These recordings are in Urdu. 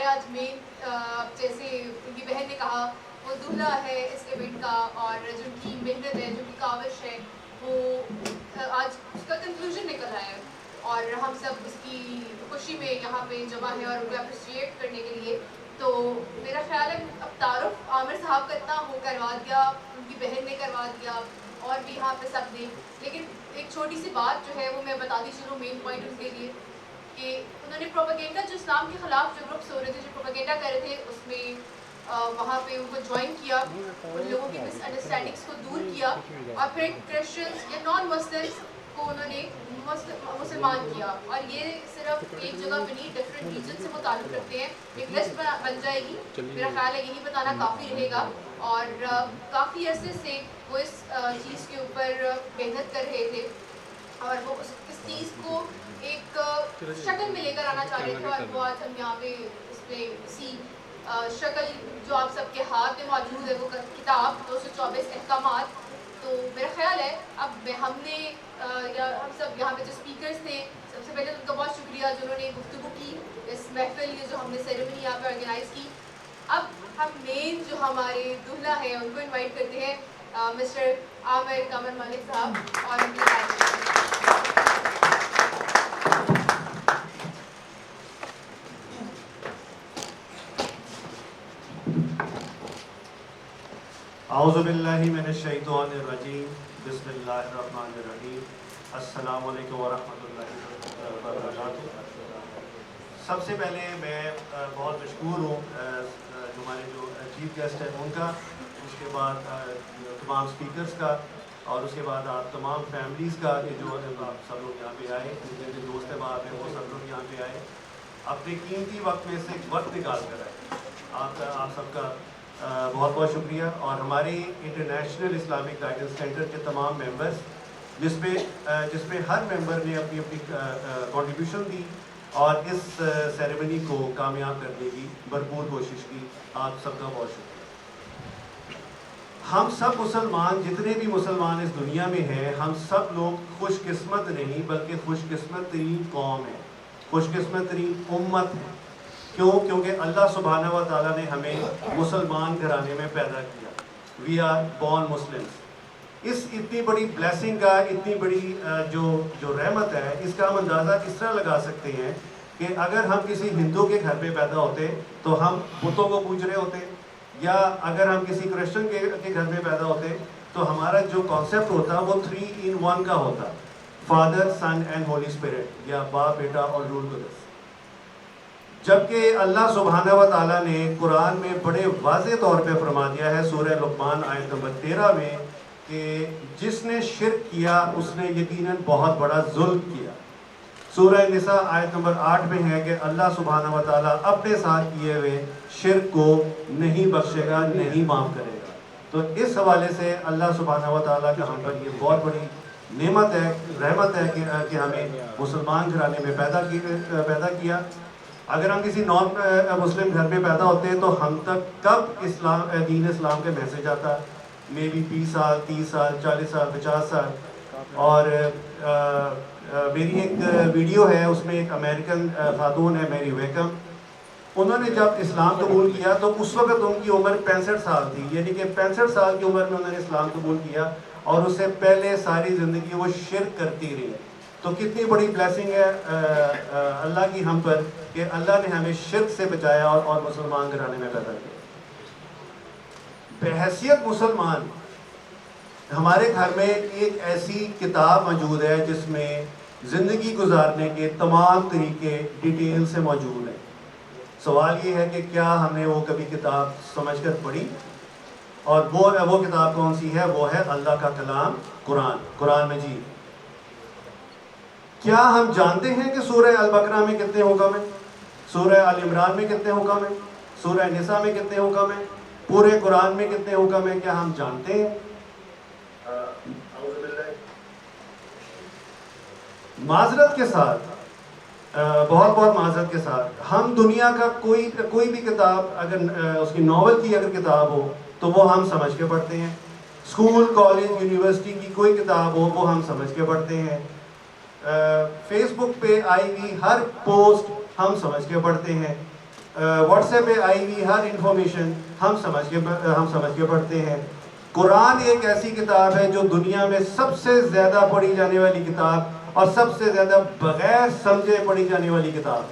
آج مین جیسے ان کی بہن نے کہا وہ دلہا ہے اس ایونٹ کا، اور جو ان کی محنت ہے، جو ان کی کاوش ہے، وہ آج اس کا کنکلوژن نکل رہا ہے، اور ہم سب اس کی خوشی میں یہاں پہ جمع ہیں اور ان کو اپریشیٹ کرنے کے لیے. تو میرا خیال ہے اب تعارف عامر صاحب کا اتنا وہ کروا دیا، ان کی بہن نے کروا دیا، اور بھی یہاں پہ سب نے. لیکن ایک چھوٹی سی بات جو ہے وہ میں بتاتی چلوں، مین پوائنٹ ان کے لیے، کہ انہوں نے پروپیگنڈا جو اسلام کے خلاف جو گروپس ہو رہے تھے، جو پروپیگنڈا کر رہے تھے، اس میں وہاں پہ ان کو جوائن کیا، ان لوگوں کی مس انڈرسٹینڈنگس کو دور کیا، اور پھر کرسچنس یا نان مسلمس کو انہوں نے مسلمان کیا. اور یہ صرف ایک جگہ پہ نہیں، ڈفرینٹ ریجن سے وہ تعلق رکھتے ہیں. ایک لسٹ بن جائے گی، میرا خیال ہے یہی بتانا کافی رہے گا. اور کافی عرصے سے وہ اس چیز کے اوپر محنت کر رہے تھے، اور وہ اس چیز کو ایک شکل میں لے کر آنا چاہ رہے تھے، اور وہ آج ہم یہاں پہ اس پہ اسی شکل جو آپ سب کے ہاتھ میں موجود ہے، وہ کتاب 224 احکامات. تو میرا خیال ہے اب ہم نے یا ہم سب یہاں پہ جو اسپیکرس تھے، سب سے پہلے ان کا بہت شکریہ جنہوں نے گفتگو کی اس محفل یہ جو ہم نے سیریمنی یہاں پہ آرگنائز کی. اب ہم مین جو ہمارے دلہا ہیں ان کو انوائٹ کرتے ہیں، مسٹر عامر قمر ملک صاحب، اور ان کی اعوذ باللہ من الشیطان الرجیم، بسم اللہ الرحمن الرحیم. السلام علیکم ورحمۃ اللہ وبرکاتہ. سب سے پہلے میں بہت مشکور ہوں ہمارے جو چیف گیسٹ ہیں ان کا، اس کے بعد تمام اسپیکرس کا، اور اس کے بعد آپ تمام فیملیز کا کہ جو آپ سب لوگ یہاں پہ آئے، جن کے دوست احباب ہیں وہ سب لوگ یہاں پہ آئے، اپنے قیمتی وقت میں سے وقت نکال کر آئے. آپ سب کا بہت بہت شکریہ. اور ہماری انٹرنیشنل اسلامک گائیڈنس سینٹر کے تمام ممبرس، جس پہ ہر ممبر نے اپنی کنٹریبیوشن دی اور اس سیریمنی کو کامیاب کرنے کی بھرپور کوشش کی. آپ سب کا بہت شکریہ. ہم سب مسلمان، جتنے بھی مسلمان اس دنیا میں ہیں، ہم سب لوگ خوش قسمت نہیں بلکہ خوش قسمت ترین قوم ہے، خوش قسمت ترین امت ہے. کیوں؟ کیونکہ اللہ سبحانہ و تعالیٰ نے ہمیں مسلمان گھرانے میں پیدا کیا. We are born Muslims. اس اتنی بڑی بلیسنگ کا، اتنی بڑی جو رحمت ہے، اس کا ہم اندازہ کس طرح لگا سکتے ہیں کہ اگر ہم کسی ہندو کے گھر پہ پیدا ہوتے تو ہم بتوں کو پوج رہے ہوتے، یا اگر ہم کسی کرسچن کے گھر میں پیدا ہوتے تو ہمارا جو کانسیپٹ ہوتا وہ 3 in 1 کا ہوتا، father son and holy spirit, یا باپ بیٹا اور روح القدس. جبکہ اللہ سبحانہ و تعالیٰ نے قرآن میں بڑے واضح طور پہ فرما دیا ہے سورہ لقمان آیت نمبر 13 میں کہ جس نے شرک کیا اس نے یقیناً بہت بڑا ظلم کیا. سورہ نساء آیت نمبر 8 میں ہے کہ اللہ سبحانہ و تعالیٰ اپنے ساتھ کیے ہوئے شرک کو نہیں بخشے گا، نہیں معاف کرے گا. تو اس حوالے سے اللہ سبحانہ و تعالیٰ کا ہم پر یہ بہت بڑی نعمت ہے، رحمت ہے کہ ہمیں مسلمان گھرانے میں پیدا کیا. اگر ہم کسی نان مسلم گھر میں پیدا ہوتے ہیں تو ہم تک کب دین اسلام کا میسج آتا؟ مے بی 20 سال، 30 سال، 40 سال، 50 سال. اور میری ایک ویڈیو ہے، اس میں ایک امریکن خاتون ہے میری ویکم، انہوں نے جب اسلام قبول کیا تو اس وقت ان کی عمر 65 سال تھی. یعنی کہ 65 سال کی عمر میں انہوں نے اسلام قبول کیا، اور اس سے پہلے ساری زندگی وہ شرک کرتی رہی. تو کتنی بڑی بلیسنگ ہے اللہ کی ہم پر کہ اللہ نے ہمیں شرک سے بچایا اور مسلمان گھرانے میں پیدا کیا. بحیثیت مسلمان ہمارے گھر میں ایک ایسی کتاب موجود ہے جس میں زندگی گزارنے کے تمام طریقے ڈیٹیل سے موجود ہیں. سوال یہ ہے کہ کیا ہم نے وہ کبھی کتاب سمجھ کر پڑھی؟ اور وہ کتاب کون سی ہے؟ وہ ہے اللہ کا کلام قرآن مجید. کیا ہم جانتے ہیں کہ سورہ البقرہ میں کتنے حکم ہیں؟ سورہ آل عمران میں کتنے حکم ہیں؟ سورہ نساء میں کتنے حکم ہیں؟ پورے قرآن میں کتنے حکم ہیں؟ کیا ہم جانتے ہیں؟ معذرت کے ساتھ، بہت معذرت کے ساتھ، ہم دنیا کا کوئی بھی کتاب، اگر اس کی ناول کی اگر کتاب ہو تو وہ ہم سمجھ کے پڑھتے ہیں. اسکول، کالج، یونیورسٹی کی کوئی کتاب ہو وہ ہم سمجھ کے پڑھتے ہیں. فیس بک پہ آئی ہوئی ہر پوسٹ ہم سمجھ کے پڑھتے ہیں. واٹس ایپ پہ آئی ہوئی ہر انفارمیشن ہم سمجھ کے پڑھتے ہیں. قرآن ایک ایسی کتاب ہے جو دنیا میں سب سے زیادہ پڑھی جانے والی کتاب اور سب سے زیادہ بغیر سمجھے پڑھی جانے والی کتاب.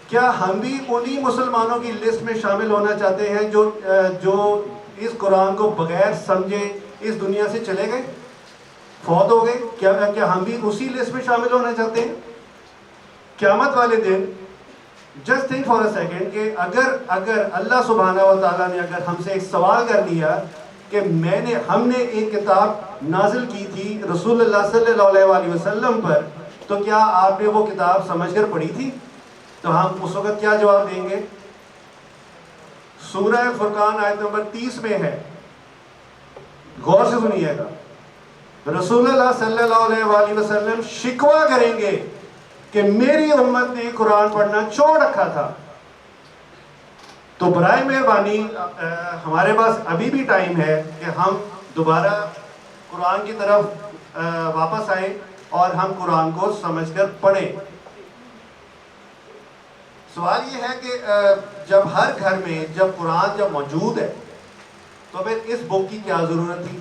کیا ہم بھی انہی مسلمانوں کی لسٹ میں شامل ہونا چاہتے ہیں جو اس قرآن کو بغیر سمجھے اس دنیا سے چلے گئے, فوت ہو گئے؟ کیا ہم بھی اسی لسٹ میں شامل ہونا چاہتے ہیں؟ قیامت والے دن just think for a second کہ اگر اللہ سبحانہ و تعالیٰ نے اگر ہم سے ایک سوال کر لیا کہ ہم نے ایک کتاب نازل کی تھی رسول اللہ صلی اللہ علیہ وسلم پر, تو کیا آپ نے وہ کتاب سمجھ کر پڑھی تھی؟ تو ہم اس وقت کیا جواب دیں گے؟ سورہ فرقان آیت نمبر 30 میں ہے, غور سے سنیے گا. رسول اللہ صلی اللہ علیہ وسلم شکوہ کریں گے کہ میری امت نے قرآن پڑھنا چھوڑ رکھا تھا. تو برائے مہربانی ہمارے پاس ابھی بھی ٹائم ہے کہ ہم دوبارہ قرآن کی طرف واپس آئیں اور ہم قرآن کو سمجھ کر پڑھیں. سوال یہ ہے کہ جب ہر گھر میں جب قرآن جب موجود ہے تو پھر اس بک کی کیا ضرورت تھی؟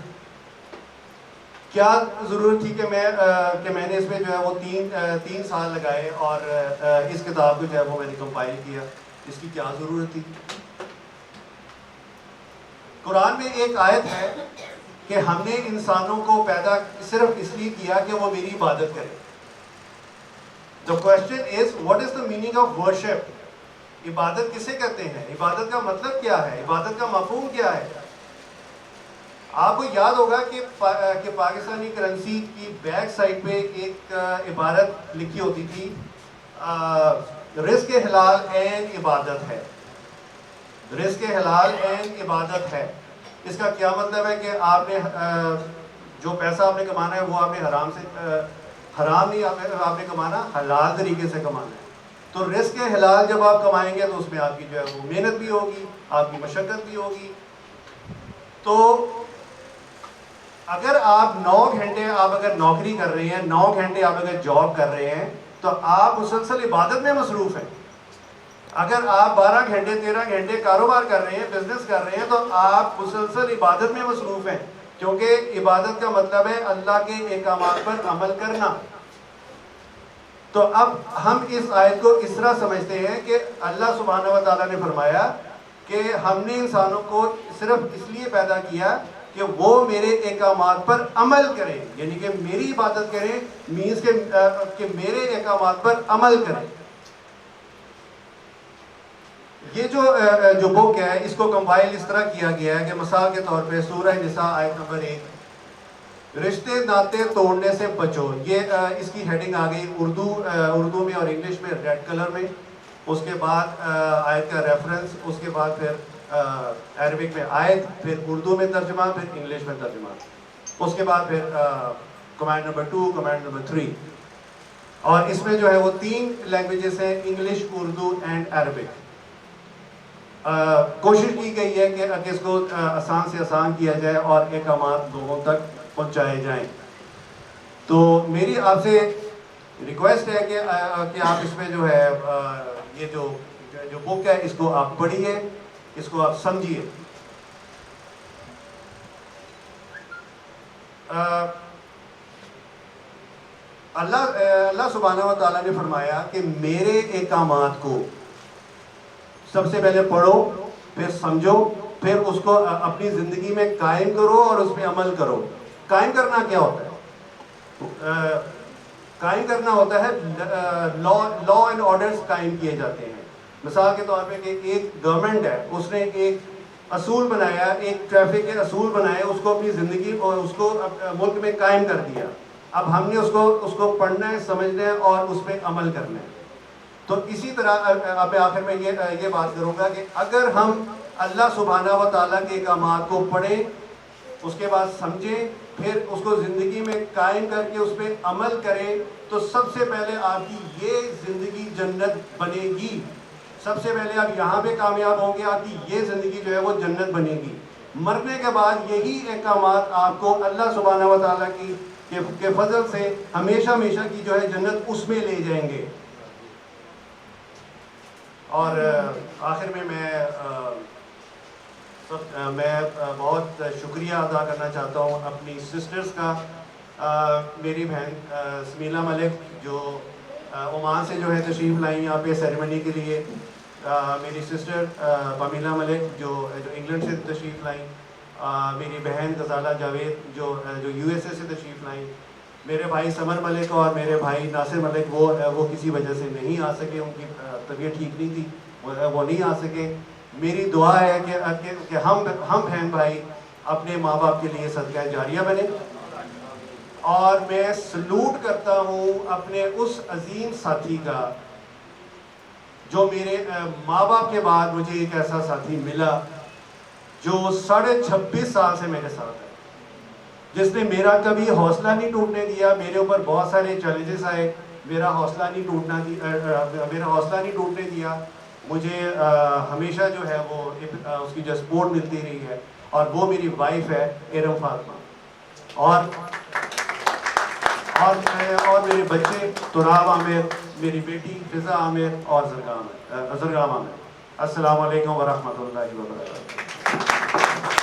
کیا ضرورت تھی کہ میں نے اس میں جو ہے وہ تین سال لگائے اور اس کتاب کو جو ہے وہ میں نے کمپائل کیا؟ اس کی کیا ضرورت تھی؟ قرآن میں ایک آیت ہے کہ ہم نے انسانوں کو پیدا صرف اس لیے کیا کہ وہ میری عبادت کریں. The question is, what is the meaning of worship? عبادت کسے کہتے ہیں؟ عبادت کا مطلب کیا ہے؟ عبادت کا مفہوم کیا ہے؟ آپ کو یاد ہوگا کہ پاکستانی کرنسی کی بیک سائڈ پہ ایک عبارت لکھی ہوتی تھی, رزق حلال عین عبادت ہے. رزق حلال عین عبادت ہے. اس کا کیا مطلب ہے کہ آپ نے جو پیسہ آپ نے کمانا ہے وہ آپ نے حرام نہیں آپ نے کمانا, حلال طریقے سے کمانا ہے. تو رزق حلال جب آپ کمائیں گے تو اس میں آپ کی جو ہے وہ محنت بھی ہوگی, آپ کی مشقت بھی ہوگی. تو اگر آپ 9 گھنٹے آپ اگر نوکری کر رہے ہیں, 9 گھنٹے آپ اگر جاب کر رہے ہیں, تو آپ مسلسل عبادت میں مصروف ہیں. اگر آپ 12 گھنٹے 13 گھنٹے کاروبار کر رہے ہیں, بزنس کر رہے ہیں, تو آپ مسلسل عبادت میں مصروف ہیں, کیونکہ عبادت کا مطلب ہے اللہ کے احکامات پر عمل کرنا. تو اب ہم اس آیت کو اس طرح سمجھتے ہیں کہ اللہ سبحانہ و تعالیٰ نے فرمایا کہ ہم نے انسانوں کو صرف اس لیے پیدا کیا کہ وہ میرے احکامات پر عمل کریں, یعنی کہ میری عبادت کریں, مینس کہ میرے احکامات پر عمل کریں. یہ جو بک ہے اس کو کمپائل اس طرح کیا گیا ہے کہ مثال کے طور پہ سورہ نساء آیت نمبر 1, رشتے ناطے توڑنے سے بچو. یہ اس کی ہیڈنگ آ گئی اردو میں اور انگلش میں ریڈ کلر میں. اس کے بعد آیت کا ریفرنس, اس کے بعد پھر عربک میں آیت, پھر اردو میں ترجمہ, پھر انگلش میں ترجمہ, اس کے بعد پھر کمانڈ نمبر 2, کمانڈ نمبر 3. اور اس میں جو ہے وہ 3 لینگویجز ہیں, انگلش, اردو اینڈ عربک. کوشش کی گئی ہے کہ اس کو آسان سے آسان کیا جائے اور احکامات لوگوں تک پہنچائے جائیں. تو میری آپ سے ریکویسٹ ہے کہ آپ اس میں جو ہے یہ جو بک ہے اس کو آپ پڑھیے, اس کو آپ سمجھیے. اللہ سبحانہ و تعالیٰ نے فرمایا کہ میرے احکامات کو سب سے پہلے پڑھو, پھر سمجھو, پھر اس کو اپنی زندگی میں قائم کرو اور اس پہ عمل کرو. قائم کرنا کیا ہوتا ہے؟ قائم کرنا ہوتا ہے لا اینڈ آرڈرز قائم کیے جاتے ہیں. مثال کے طور پہ کہ ایک گورنمنٹ ہے, اس نے ایک اصول بنایا, ایک ٹریفک کے اصول بنائے, اس کو اپنی زندگی اور اس کو ملک میں قائم کر دیا. اب ہم نے اس کو پڑھنا ہے, سمجھنا ہے اور اس پہ عمل کرنا ہے. تو اسی طرح اب آخر میں یہ بات کروں گا کہ اگر ہم اللہ سبحانہ و تعالیٰ کے احکامات کو پڑھیں, اس کے بعد سمجھیں, پھر اس کو زندگی میں قائم کر کے اس پہ عمل کریں, تو سب سے پہلے آپ کی یہ زندگی جنت بنے گی. سب سے پہلے آپ یہاں پہ کامیاب ہوں گے, آپ کی یہ زندگی جو ہے وہ جنت بنے گی. مرنے کے بعد یہی احکامات آپ کو اللہ سبحانہ و تعالیٰ کے فضل سے ہمیشہ کی جو ہے جنت اس میں لے جائیں گے. اور آخر میں میں بہت شکریہ ادا کرنا چاہتا ہوں اپنی سسٹرز کا. میری بہن سمیلا ملک جو عمان سے جو ہے تشریف لائیں یہاں پہ سیریمنی کے لیے. میری سسٹر پمیلا ملک جو انگلینڈ سے تشریف لائیں. میری بہن غزالہ جاوید جو USA سے تشریف لائیں. میرے بھائی سمر ملک اور میرے بھائی ناصر ملک وہ کسی وجہ سے نہیں آ سکے, ان کی طبیعت ٹھیک نہیں تھی, وہ نہیں آ سکے. میری دعا ہے کہ ہم بہن بھائی اپنے ماں باپ کے لیے صدقہ جاریہ بنیں. اور میں سلوٹ کرتا ہوں اپنے اس عظیم ساتھی کا جو میرے ماں باپ کے بعد مجھے ایک ایسا ساتھی ملا جو 26.5 سال سے میرے ساتھ ہے, جس نے میرا کبھی حوصلہ نہیں ٹوٹنے دیا. میرے اوپر بہت سارے چیلنجز آئے, میرا حوصلہ نہیں ٹوٹنے دیا. مجھے ہمیشہ جو ہے وہ اس کی جو سپورٹ ملتی رہی ہے, اور وہ میری وائف ہے ارم فاطمہ, اور میرے بچے تراب عامر, میری بیٹی فضا عامر اور زرگام عامر. السلام علیکم ورحمۃ اللہ وبرکاتہ.